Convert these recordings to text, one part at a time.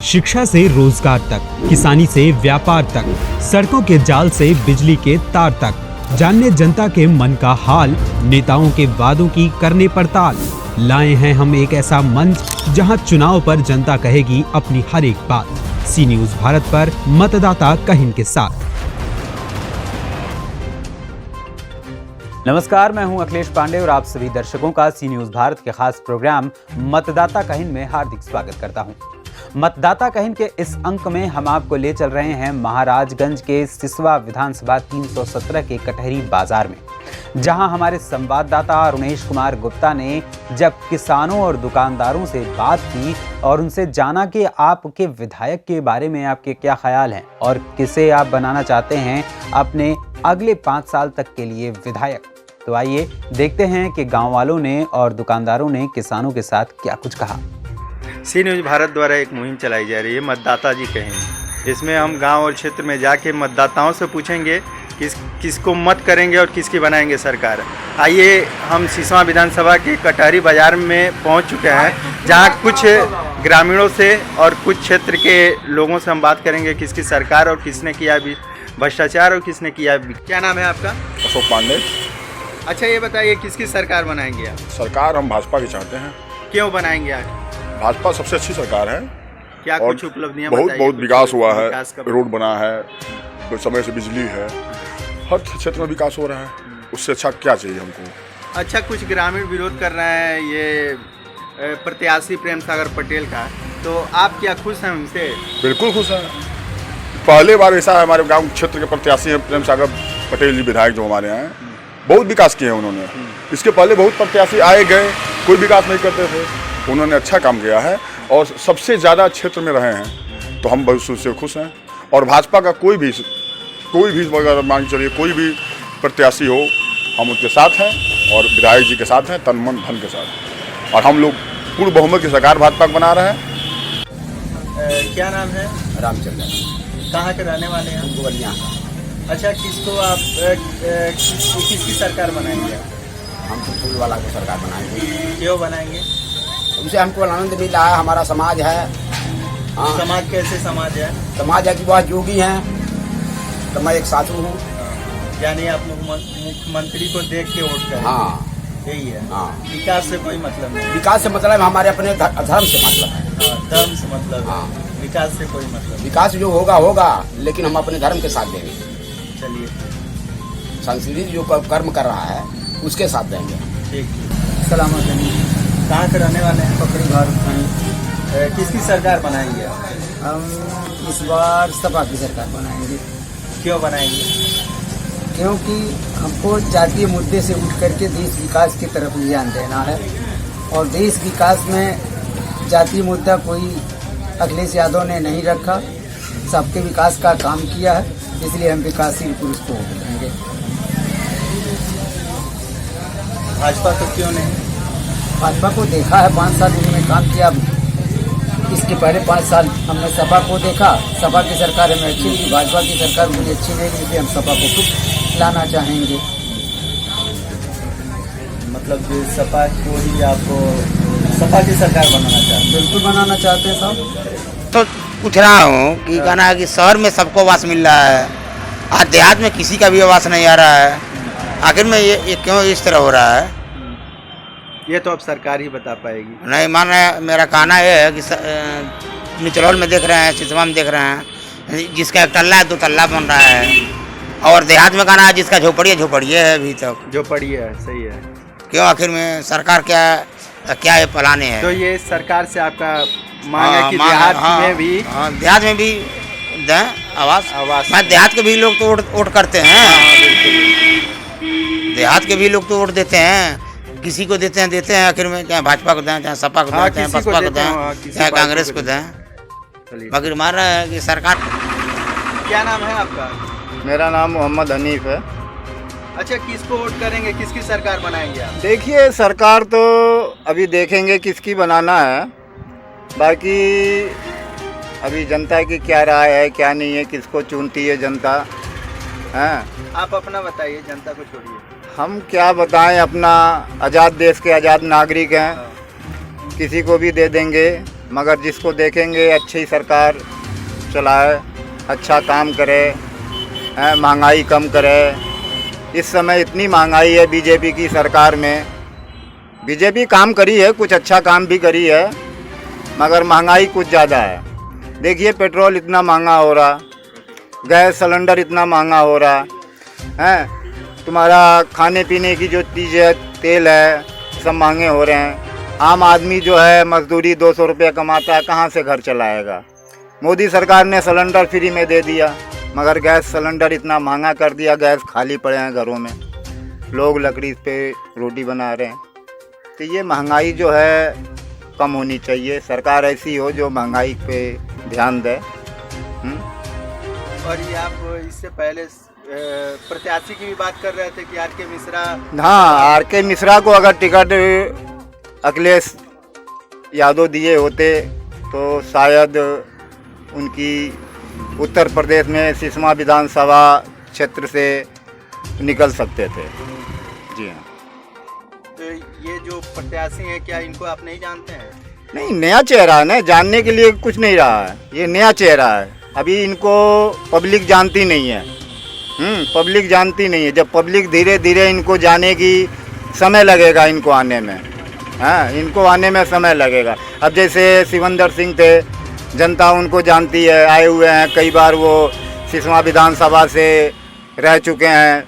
शिक्षा से रोजगार तक, किसानी से व्यापार तक, सड़कों के जाल से बिजली के तार तक, जानने जनता के मन का हाल, नेताओं के वादों की करने पड़ताल। लाए हैं हम एक ऐसा मंच जहां चुनाव पर जनता कहेगी अपनी हर एक बात। सी न्यूज़ भारत पर मतदाता कहिन के साथ। नमस्कार, मैं हूं अखिलेश पांडे और आप सभी दर्शकों का सी न्यूज़ भारत के खास प्रोग्राम मतदाता कहिन में हार्दिक स्वागत करता हूं। मतदाता कहिन के इस अंक में हम आपको ले चल रहे हैं महाराजगंज के सिसवा विधानसभा 317 के कटहरी बाजार में, जहां हमारे संवाददाता अरुणेश कुमार गुप्ता ने जब किसानों और दुकानदारों से बात की और उनसे जाना कि आपके विधायक के बारे में आपके क्या ख्याल हैं और किसे आप बनाना चाहते हैं अपने अगले 5 साल तक के लिए विधायक। तो आइए देखते हैं कि गांव वालों ने और दुकानदारों ने किसानों के साथ क्या कुछ कहा। सी न्यूज़ भारत द्वारा एक मुहिम चलाई जा रही है मतदाता जी कहें। इसमें हम गांव और क्षेत्र में जाके मतदाताओं से पूछेंगे किसको मत करेंगे और किसकी बनाएंगे सरकार। आइए हम सिसवा विधानसभा के कटहरी बाजार में पहुंच चुके हैं, जहां कुछ ग्रामीणों से और कुछ क्षेत्र के लोगों से हम बात करेंगे किसकी सरकार और किसने किया भी भ्रष्टाचार और किसने किया भी। क्या नाम है आपका? अशोक पांडे। अच्छा, ये बताइए किसकी सरकार बनाएंगे आप? सरकार हम भाजपा की चाहते हैं। क्यों बनाएंगे आप? भाजपा सबसे अच्छी सरकार है। क्या और कुछ उपलब्धियां बहुत विकास हुआ है, का रोड बना है, समय से बिजली है, हर क्षेत्र में विकास हो रहा है। उससे अच्छा क्या चाहिए हमको? अच्छा, कुछ ग्रामीण विरोध कर रहे हैं ये प्रत्याशी प्रेम सागर पटेल का, तो आप क्या खुश हैं उनसे? बिल्कुल खुश हैं। पहले बार ऐसा है, हमारे गांव क्षेत्र के प्रत्याशी हैं प्रेम सागर पटेल जी विधायक जो हमारे यहाँ हैं, बहुत विकास किए हैं उन्होंने। इसके पहले बहुत प्रत्याशी आए गए, कोई विकास नहीं करते थे। उन्होंने अच्छा काम किया है और सबसे ज़्यादा क्षेत्र में रहे हैं, तो हम बहुत उससे खुश हैं। और भाजपा का कोई भी वगैरह मान चलिए कोई भी प्रत्याशी हो, हम उनके साथ हैं और विधायक जी के साथ हैं, तन मन धन के साथ। और हम लोग पूर्ण बहुमत की सरकार भाजपा को बना रहे हैं। क्या नाम है? रामचंद्र। कहाँ के रहने वाले हैं? गोवलिया। अच्छा, किसको आप किसकी सरकार बनाएंगे? हम तो फूल वाला को सरकार बनाएंगे। क्यों बनाएंगे? उनसे हमको आनंद मिल रहा है, हमारा समाज है। हाँ। समाज कैसे समाज है? समाज है कि वह जोगी हैं, तो मैं एक साधु हूँ। यानी आप मुख्यमंत्री को देख के वोट करें? हाँ, यही है। हाँ। विकास से कोई मतलब नहीं? विकास से मतलब हमारे अपने धर्म से मतलब है। धर्म से मतलब है। हाँ। विकास से कोई मतलब नहीं। विकास जो होगा, लेकिन हम अपने धर्म के साथ देंगे। चलिए, संस्कृति जो कर्म कर रहा है उसके साथ देंगे। ठीक। सलामत है। कहाँ के रहने वाले हैं? पकड़ी घर। किसकी सरकार बनाएंगे? हम इस बार सपा की सरकार बनाएंगे। क्यों बनाएंगे? क्योंकि हमको जातीय मुद्दे से उठ करके देश विकास की तरफ ध्यान देना है, और देश विकास में जातीय मुद्दा कोई अखिलेश यादव ने नहीं रखा, सबके विकास का काम किया है, इसलिए हम विकासशील पुरुष को वोट देंगे। भाजपा को क्यों नहीं? भाजपा को देखा है 5 साल उन्होंने काम किया। इसके पहले 5 साल हमने सपा को देखा, सपा की सरकार हमें अच्छी लगी, भाजपा की सरकार मुझे अच्छी नहीं लगी, इसलिए हम सपा को खुद लाना चाहेंगे। मतलब सपा को ही आपको सपा की सरकार बनाना चाहते हैं? बिल्कुल बनाना चाहते हैं साहब। तो पूछ रहा हूँ कि कहना है कि शहर में सबको आवास मिल रहा है, आज देहात में किसी का भी आवास नहीं आ रहा है, आखिर में ये क्यों इस तरह हो रहा है? ये तो अब सरकार ही बता पाएगी। नहीं मान रहे, मेरा कहना ये है कि निचरौल में देख रहे हैं, सिसवा में देख रहे हैं, जिसका 1 तल्ला है 2 तल्ला बन रहा है, और देहात में कहना है जिसका झोपड़ी है अभी तक। झोपड़ी है, सही है। क्यों आखिर में सरकार क्या ये प्लाने है? तो ये सरकार से आपका मांग है कि देहात में भी देहात में भी दें आवास। मैं देहात के भी लोग तो वोट करते हैं। देहात के भी लोग तो वोट देते हैं, किसी को देते हैं आखिर में, चाहे भाजपा को दें, चाहे सपा को दें, चाहे बसपा को दें, चाहे कांग्रेस को दें, मगर मान रहा है कि सरकार। क्या नाम है आपका? मेरा नाम मोहम्मद हनीफ है। अच्छा, किसको वोट करेंगे, किसकी सरकार बनाएंगे आप? देखिए, सरकार तो अभी देखेंगे किसकी बनाना है, बाकी अभी जनता की क्या राय है क्या नहीं है, किसको चुनती है जनता है। आप अपना बताइए, जनता को छोड़िए। हम क्या बताएं, अपना आज़ाद देश के आज़ाद नागरिक हैं, किसी को भी दे देंगे, मगर जिसको देखेंगे अच्छी सरकार चलाए, अच्छा काम करे, महंगाई कम करे। इस समय इतनी महंगाई है बीजेपी की सरकार में। बीजेपी काम करी है, कुछ अच्छा काम भी करी है, मगर महंगाई कुछ ज़्यादा है। देखिए पेट्रोल इतना महंगा हो रहा, गैस सिलेंडर इतना महंगा हो रहा है, तुम्हारा खाने पीने की जो चीज़ है, तेल है, सब महंगे हो रहे हैं। आम आदमी जो है मजदूरी 200 रुपये कमाता है, कहाँ से घर चलाएगा। मोदी सरकार ने सिलेंडर फ्री में दे दिया, मगर गैस सिलेंडर इतना महंगा कर दिया, गैस खाली पड़े हैं घरों में, लोग लकड़ी पे रोटी बना रहे हैं। तो ये महंगाई जो है कम होनी चाहिए, सरकार ऐसी हो जो महंगाई पे ध्यान दे। और ये आप इससे पहले प्रत्याशी की भी बात कर रहे थे कि आर के मिश्रा। हाँ, आर के मिश्रा को अगर टिकट अखिलेश यादव दिए होते तो शायद उनकी उत्तर प्रदेश में सिसमा विधानसभा क्षेत्र से निकल सकते थे। जी हाँ। तो ये जो प्रत्याशी हैं, क्या इनको आप नहीं जानते हैं? नहीं, नया चेहरा है ना, जानने के लिए कुछ नहीं रहा है, ये नया चेहरा है। अभी इनको पब्लिक जानती नहीं है। पब्लिक जानती नहीं है। जब पब्लिक धीरे धीरे इनको जानेगी, समय लगेगा इनको आने में। हाँ, इनको आने में समय लगेगा। अब जैसे शिवंदर सिंह थे, जनता उनको जानती है, आए हुए हैं, कई बार वो सिसवा विधानसभा से रह चुके हैं,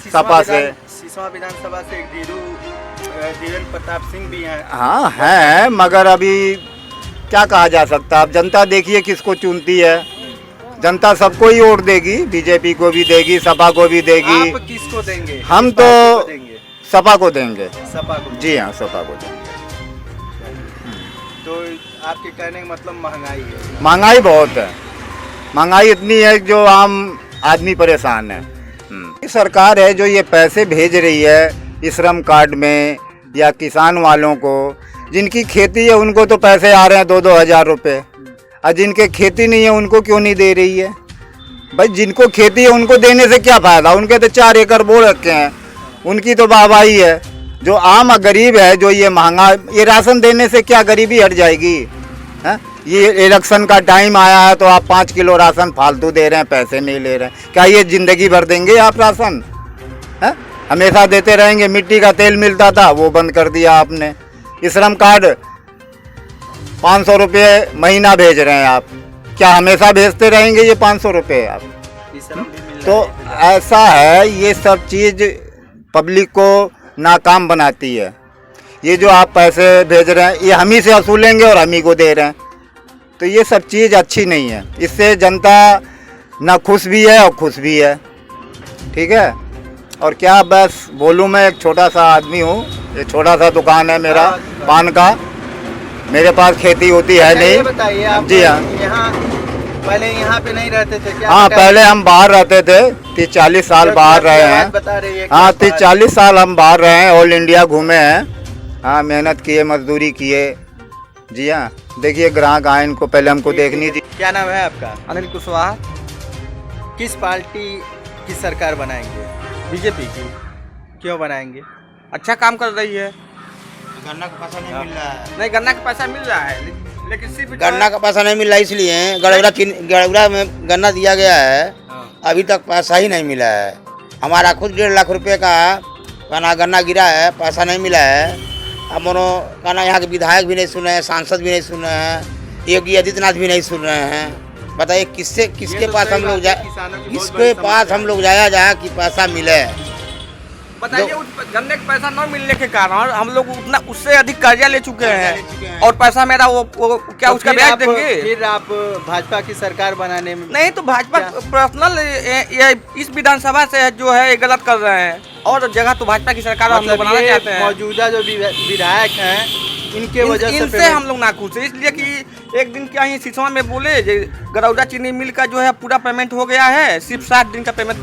सपा से। सिसवा विधानसभा से एक धीरेन्द्र प्रताप सिंह भी हैं। हाँ है, मगर अभी क्या कहा जा सकता। अब जनता देखिए किसको चुनती है। जनता सबको ही वोट देगी, बीजेपी को भी देगी, सपा को भी देगी। आप किसको देंगे? हम तो सपा को देंगे। सपा को? जी हाँ, सपा को देंगे। तो आपके कहने का मतलब महंगाई है? महंगाई बहुत है, महंगाई इतनी है जो आम आदमी परेशान है। सरकार है जो ये पैसे भेज रही है श्रम कार्ड में, या किसान वालों को जिनकी खेती है उनको तो पैसे आ रहे हैं 2-2 हज़ार रुपये, और जिनके खेती नहीं है उनको क्यों नहीं दे रही है? भाई जिनको खेती है उनको देने से क्या फ़ायदा? उनके तो 4 एकड़ बो रखे हैं, उनकी तो वाहवाही है। जो आम गरीब है, जो ये महंगा, ये राशन देने से क्या गरीबी हट जाएगी? है, ये इलेक्शन का टाइम आया है तो आप 5 किलो राशन फालतू दे रहे हैं, पैसे नहीं ले रहे हैं। क्या ये ज़िंदगी भर देंगे आप राशन? है, हमेशा देते रहेंगे। मिट्टी का तेल मिलता था, वो बंद कर दिया आपने। श्रम कार्ड 500 रुपये महीना भेज रहे हैं आप, क्या हमेशा भेजते रहेंगे ये 500 रुपये आप? तो ऐसा है, ये सब चीज़ पब्लिक को नाकाम बनाती है। ये जो आप पैसे भेज रहे हैं, ये हम ही से वसूलेंगे और हम ही को दे रहे हैं, तो ये सब चीज़ अच्छी नहीं है। इससे जनता ना खुश भी है और खुश भी है। ठीक है, और क्या बस बोलूँ, मैं एक छोटा सा आदमी हूँ, ये छोटा सा दुकान है मेरा पान का, मेरे पास खेती होती है नहीं। बताइए आप। जी हाँ। यहाँ पहले यहाँ पे नहीं रहते थे क्या? हाँ, पहले हम बाहर रहते थे, 30-40 साल बाहर रहे हैं। बता रही है। हाँ, 30-40 साल हम बाहर रहे हैं, ऑल इंडिया घूमे हैं। हाँ, मेहनत किए, मजदूरी किए। जी हाँ, देखिए ग्राहक आए, इनको पहले हमको देखनी थी। क्या नाम है आपका? अनिल कुशवाहा। किस पार्टी की सरकार बनाएंगे? बीजेपी की। क्यों बनाएंगे? अच्छा काम कर रही है। गन्ना का पैसा नहीं मिल रहा है। नहीं, गन्ना का पैसा मिल रहा है, लेकिन सिर्फ गन्ना का पैसा नहीं मिल रहा, इसलिए गड़ौरा में गन्ना दिया गया है, अभी तक पैसा ही नहीं मिला है। हमारा खुद 1.5 लाख रुपए का गन्ना गिरा है, पैसा नहीं मिला है। अब मनो कहना, यहाँ के विधायक भी नहीं सुन रहे हैं, सांसद भी नहीं सुन रहे हैं, योगी आदित्यनाथ भी नहीं सुन रहे हैं। बताइए किसके पास हम लोग किसके पास हम लोग जाया कि पैसा मिले? बताइए, उस गन्ने का पैसा न मिलने के कारण हम लोग उतना उससे अधिक कर्जा ले चुके हैं, और पैसा मेरा वो क्या तो उसका ब्याज देंगे? फिर आप भाजपा की सरकार बनाने में? नहीं, तो भाजपा पर्सनल ये इस विधानसभा से जो है ये गलत कर रहे हैं, और जगह तो भाजपा की सरकार हम लोग बनाना चाहते हैं। मौजूदा जो विधायक हैं, इनके वजह से इनसे हम लोग नाखुश है, इसलिए कि एक दिन क्या ही सिसवा में बोले गरौदा चीनी मिल का जो है पूरा पेमेंट हो गया है, सिर्फ 7 दिन का पेमेंट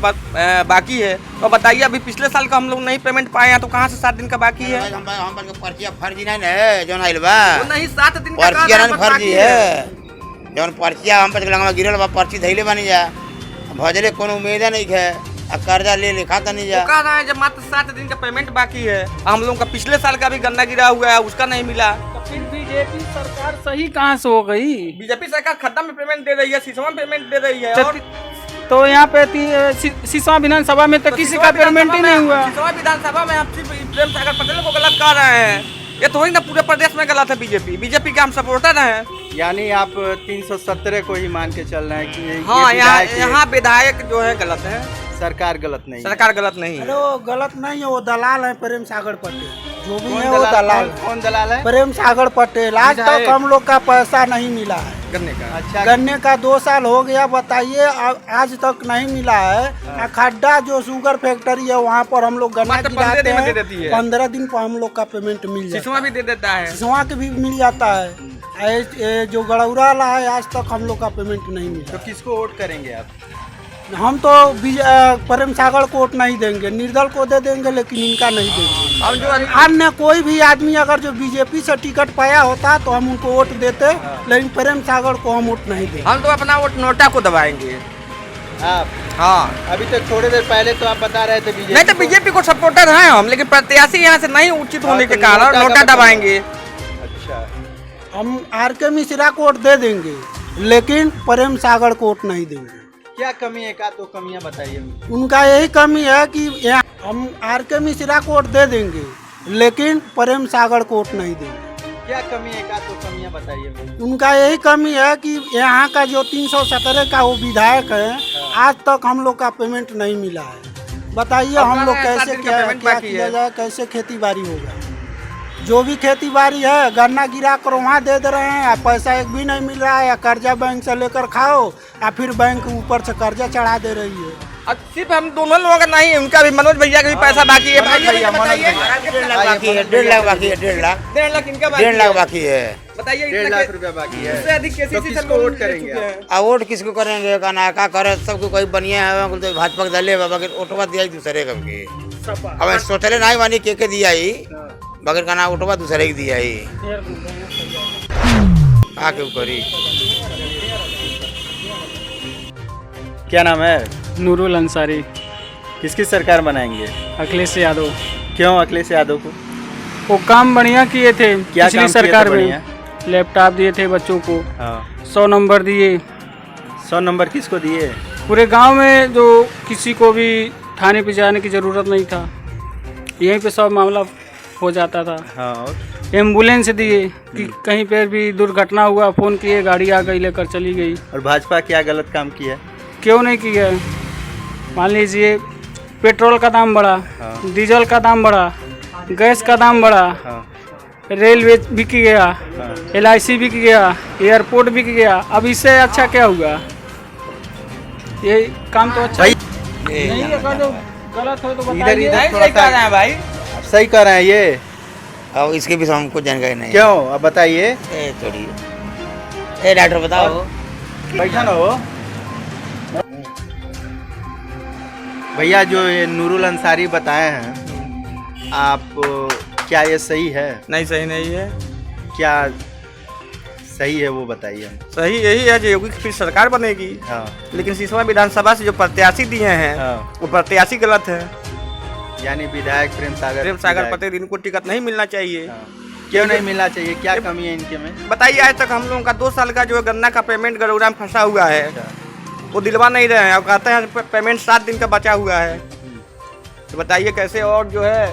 बाकी है। तो बताइए, अभी पिछले साल का हम लोग नहीं पेमेंट पाए हैं, तो कहाँ से 7 दिन का बाकी है? पर्चिया फर्जी नहीं है, जो आइल बा नहीं, 7 दिन का पर्चिया फर्जी है। जौन पर्चिया हम पे गिरल बा, पर्ची धैले बनी जा, भजले कोनो उम्मीद नहीं है। कर्जा ले ले खाता नहीं वो जा। कह रहा है जब मात्र 7 दिन का पेमेंट बाकी है। हम लोगों का पिछले साल का भी गन्ना गिरा हुआ है, उसका नहीं मिला। फिर बीजेपी सरकार सही कहाँ से हो गई? बीजेपी सरकार खड्डा में पेमेंट दे रही है, सिसवा में पेमेंट दे रही है। और तो यहाँ पे सिसवा विधानसभा में तो किसी का पेमेंट ही नहीं हुआ। सिसवा विधानसभा में आप सिर्फ प्रेम सागर पटेल को गलत कह रहे हैं। ये तो ही ना पूरे प्रदेश में गलत है। बीजेपी के हम सपोर्टर हैं। यानी आप 317 को ही मान के चल रहे हैं कि हाँ, विधायक यहाँ विधायक जो है गलत है, सरकार गलत नहीं है। सरकार गलत नहीं है। अरे वो गलत नहीं है, वो दलाल है प्रेम सागर पटेल। जो भी कौन है वो दलाल है। कौन दलाल है? प्रेम सागर पटेल। आज तक हम लोग का पैसा नहीं मिला है। गन्ने का अच्छा, गन्ने का 2 साल हो गया, बताइए आज तक नहीं मिला है। खड्डा जो शुगर फैक्ट्री है वहाँ पर हम लोग गन्ना मात्र गिराते 15 दिन में दे हैं, देती है। 15 दिन पर हम लोग का पेमेंट मिल जाता सिसवा भी दे देता है। है। सिसवा के भी मिल जाता है। जो गड़ौरा वाला है आज तक हम लोग का पेमेंट नहीं मिला। तो किसको वोट करेंगे आप? हम तो प्रेम सागर को वोट नहीं देंगे, निर्दल को दे देंगे, लेकिन इनका नहीं देंगे। हम जो अन्य कोई भी आदमी अगर जो बीजेपी से टिकट पाया होता तो हम उनको वोट देते, लेकिन प्रेम सागर को हम वोट नहीं देंगे। हम तो अपना वोट नोटा को दबाएंगे। आप हाँ, अभी तक थोड़ी देर पहले तो आप बता रहे थे बीजेपी नहीं तो बीजेपी को सपोर्टर हैं हम, लेकिन प्रत्याशी यहाँ से नहीं उचित होने के कारण नोटा दबाएंगे। अच्छा, हम आर.के. मिश्रा को वोट दे देंगे, लेकिन प्रेम सागर को वोट नहीं देंगे। क्या कमी है? का तो कमियां बताइए। उनका यही कमी है कि हम आर.के. मिश्रा को वोट दे देंगे, लेकिन प्रेम सागर को वोट नहीं देंगे। क्या कमी है? का तो कमियां बताइए। उनका यही कमी है कि यहाँ का जो 317 का वो विधायक है, आज तक हम लोग का पेमेंट नहीं मिला है। बताइए हम लोग कैसे क्या किया जाए, कैसे खेती बाड़ी होगा। जो भी खेती बाड़ी है गन्ना गिरा कर वहाँ दे रहे हैं, पैसा एक भी नहीं मिल रहा है। या कर्जा बैंक से लेकर खाओ, या फिर बैंक ऊपर से कर्जा चढ़ा दे रही है। और सिर्फ हम दोनों लोगों का नहीं, उनका भी, मनोज भैया का भी पैसा बाकी है। भाई भैया, बताइए, 1.5 लाख बाकी है, 1.5 लाख बाकी है, 1.5 लाख, 1.5 लाख इनका बाकी 1.5 लाख बाकी है। बताइए, 1.5 लाख रुपया बाकी है। इससे अधिक तो केसीसी से किसको वोट करेंगे आप? अब वोट किसको करेंगे? का करे सबको कोई बढ़िया है, तो भाजपा के दले बाबा के वोटवा दिया दूसरे के। अब सोचले नहीं मानी के दिया ही, बगैर का ना वोटवा दूसरे के दिया ही। आके करी। क्या नाम है? नूरुल अंसारी। किसकी सरकार बनाएंगे? अखिलेश यादव। क्यों अखिलेश यादव को? वो काम बढ़िया किए थे क्या पिछली काम किए थे सरकार बढ़िया? में। लैपटॉप दिए थे बच्चों को, हाँ, 100 नंबर दिए। 100 नंबर किसको दिए? पूरे गांव में जो किसी को भी थाने पे जाने की ज़रूरत नहीं था, यहीं पे सब मामला हो जाता था। हाँ, और एम्बुलेंस दिए कि कहीं पर भी दुर्घटना हुआ, फ़ोन किए, गाड़ी आ गई लेकर चली गई। और भाजपा क्या गलत काम किया? क्यों नहीं किया? मान लीजिए पेट्रोल का दाम बढ़ा, हाँ। डीजल का दाम बढ़ा, गैस का दाम बढ़ा, हाँ, रेलवे बिक गया, हाँ। LIC बिक गया, एयरपोर्ट बिक गया। अब इससे अच्छा क्या हुआ? ये काम तो अच्छा भाई नहीं है। अगर जो गलत हो तो इधर बताइए। इधर नहीं थोड़ा सही कह रहे हैं भाई। सही कर रहे हैं ये। अब इसके भी हमको जानकारी नहीं। क्यों? अब बताइए। ए डॉक्टर बताओ। बैठा ना हो भैया। जो ये नूरुल अंसारी बताए हैं, आप क्या ये सही है? नहीं, सही नहीं है। क्या सही है वो बताइए। सही यही है जो योगी की फिर सरकार बनेगी। हाँ, लेकिन सिसवा विधानसभा से जो प्रत्याशी दिए हैं, हाँ। वो प्रत्याशी गलत है। यानी विधायक प्रेम सागर पटेल, इनको टिकट नहीं मिलना चाहिए। हाँ। क्यों नहीं मिलना चाहिए? क्या कमी है इनके में? बताइए, आज तक हम लोगों का 2 साल का जो गन्ना का पेमेंट गड़ौरा में फंसा हुआ है, वो दिलवा नहीं रहे हैं। अब कहते हैं पेमेंट 7 दिन का बचा हुआ है। तो बताइए कैसे? और जो है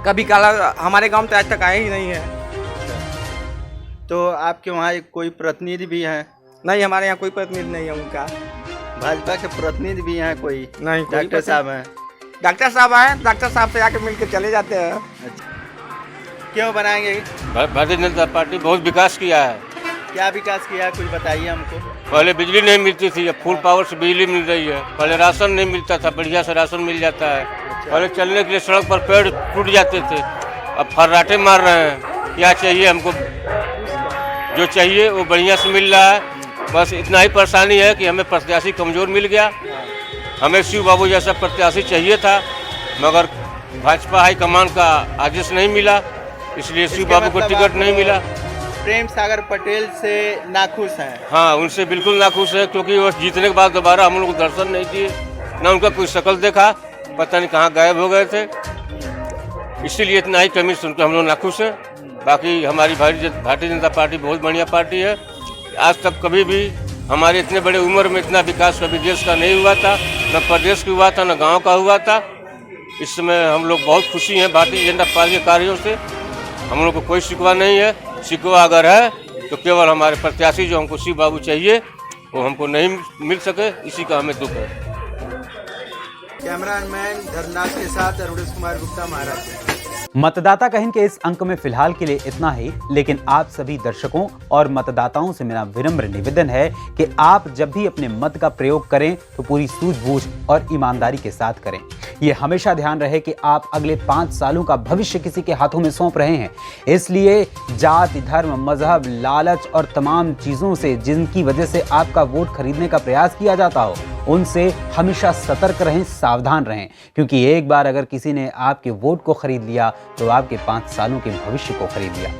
कभी काला हमारे गांव तो आज तक आया ही नहीं है। तो आपके वहाँ एक कोई प्रतिनिधि भी है? नहीं, हमारे यहाँ कोई प्रतिनिधि नहीं है उनका। भाजपा के प्रतिनिधि भी हैं कोई? नहीं, कोई डॉक्टर साहब हैं? डॉक्टर साहब आए, डॉक्टर साहब से आके मिल के चले जाते हैं। अच्छा, क्यों बनाएंगे? भारतीय जनता पार्टी बहुत विकास किया है। क्या विकास किया है कुछ बताइए हमको। पहले बिजली नहीं मिलती थी, अब फुल पावर से बिजली मिल रही है। पहले राशन नहीं मिलता था, बढ़िया से राशन मिल जाता है। पहले चलने के लिए सड़क पर पेड़ टूट जाते थे, अब फर्राटे मार रहे हैं। क्या चाहिए हमको? जो चाहिए वो बढ़िया से मिल रहा है। बस इतना ही परेशानी है कि हमें प्रत्याशी कमज़ोर मिल गया। हमें शिव बाबू जैसा प्रत्याशी चाहिए था, मगर भाजपा हाईकमान का आदेश नहीं मिला, इसलिए शिव बाबू को टिकट नहीं मिला। प्रेम सागर पटेल से नाखुश हैं? हाँ, उनसे बिल्कुल नाखुश है, क्योंकि वो जीतने के बाद दोबारा हम लोग को दर्शन नहीं दिए। ना उनका कोई शक्ल देखा, पता नहीं कहाँ गायब हो गए थे। इसीलिए इतना ही कमी सुनकर हम लोग नाखुश हैं। बाकी हमारी भारतीय जनता पार्टी बहुत बढ़िया पार्टी है। आज तक कभी भी हमारे इतने बड़े उम्र में इतना विकास कभी देश का नहीं हुआ था, न प्रदेश का हुआ था, न गांव का हुआ था। इस समय हम लोग बहुत खुशी हैं भारतीय जनता पार्टी के कार्यों से। हम लोग को कोई शिकवा नहीं है। शिकवा अगर है तो केवल हमारे प्रत्याशी जो हमको शिव बाबू चाहिए वो हमको नहीं मिल सके, इसी का हमें दुख है। कैमरामैन धर्मदास के साथ अरुणेश कुमार गुप्ता, महाराष्ट्र। मतदाता कहिन के इस अंक में फिलहाल के लिए इतना ही, लेकिन आप सभी दर्शकों और मतदाताओं से मेरा विनम्र निवेदन है कि आप जब भी अपने मत का प्रयोग करें तो पूरी सूझबूझ और ईमानदारी के साथ करें। ये हमेशा ध्यान रहे कि आप अगले 5 सालों का भविष्य किसी के हाथों में सौंप रहे हैं। इसलिए जाति, धर्म, मजहब, लालच और तमाम चीजों से जिनकी वजह से आपका वोट खरीदने का प्रयास किया जाता हो, उनसे हमेशा सतर्क रहें, सावधान रहें, क्योंकि एक बार अगर किसी ने आपके वोट को खरीद लिया तो आपके 5 सालों के भविष्य को खरीद लिया।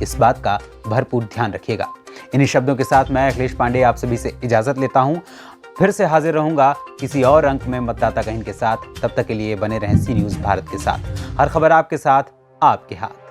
इस बात का भरपूर ध्यान रखिएगा। इन्हीं शब्दों के साथ मैं अखिलेश पांडे आप सभी से इजाजत लेता हूं। फिर से हाजिर रहूंगा किसी और अंक में मतदाता कहिन के साथ। तब तक के लिए बने रहें सी न्यूज़ भारत के साथ। हर खबर आपके साथ, आपके हाथ।